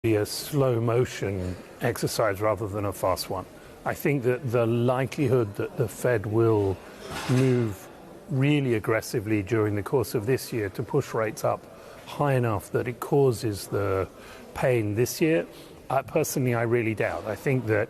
be a slow motion exercise rather than a fast one. I think that the likelihood that the Fed will move really aggressively during the course of this year to push rates up high enough that it causes the pain this year, personally, I really doubt. I think that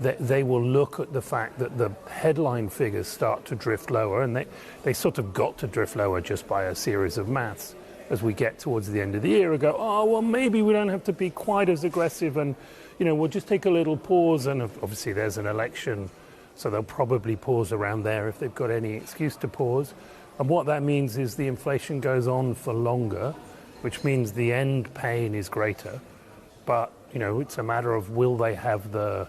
they will look at the fact that the headline figures start to drift lower, and they sort of got to drift lower just by a series of maths as we get towards the end of the year and go, oh, well, maybe we don't have to be quite as aggressive, and, we'll just take a little pause. And obviously there's an election, so they'll probably pause around there if they've got any excuse to pause. And what that means is the inflation goes on for longer, which means the end pain is greater. But, it's a matter of, will they have the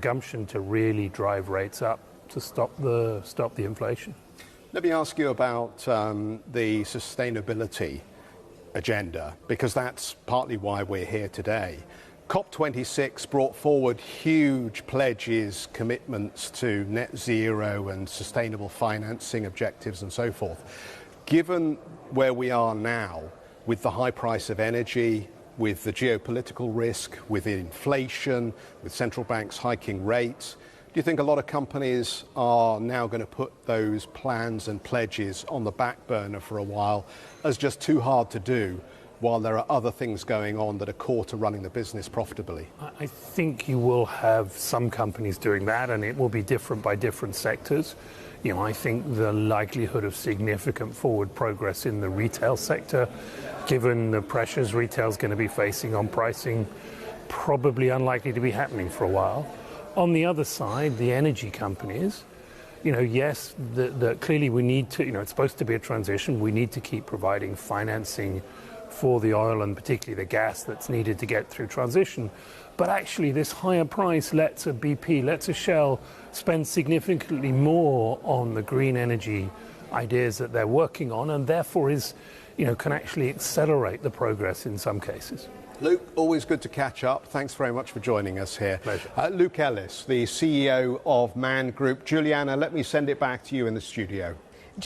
gumption to really drive rates up to stop the inflation? Let me ask you about the sustainability agenda, because that's partly why we're here today. COP26 brought forward huge pledges, commitments to net zero and sustainable financing objectives and so forth. Given where we are now, with the high price of energy, with the geopolitical risk, with inflation, with central banks hiking rates, do you think a lot of companies are now going to put those plans and pledges on the back burner for a while as just too hard to do, while there are other things going on that are core to running the business profitably? I think you will have some companies doing that, and it will be different by different sectors. I think the likelihood of significant forward progress in the retail sector, given the pressures retail's going to be facing on pricing, probably unlikely to be happening for a while. On the other side, the energy companies, yes, clearly we need to, it's supposed to be a transition. We need to keep providing financing for the oil and particularly the gas that's needed to get through transition. But actually this higher price lets a BP, lets a Shell spend significantly more on the green energy ideas that they're working on, and therefore can actually accelerate the progress in some cases. Luke, always good to catch up. Thanks very much for joining us here. Pleasure. Luke Ellis, the CEO of Man Group. Juliana, let me send it back to you in the studio.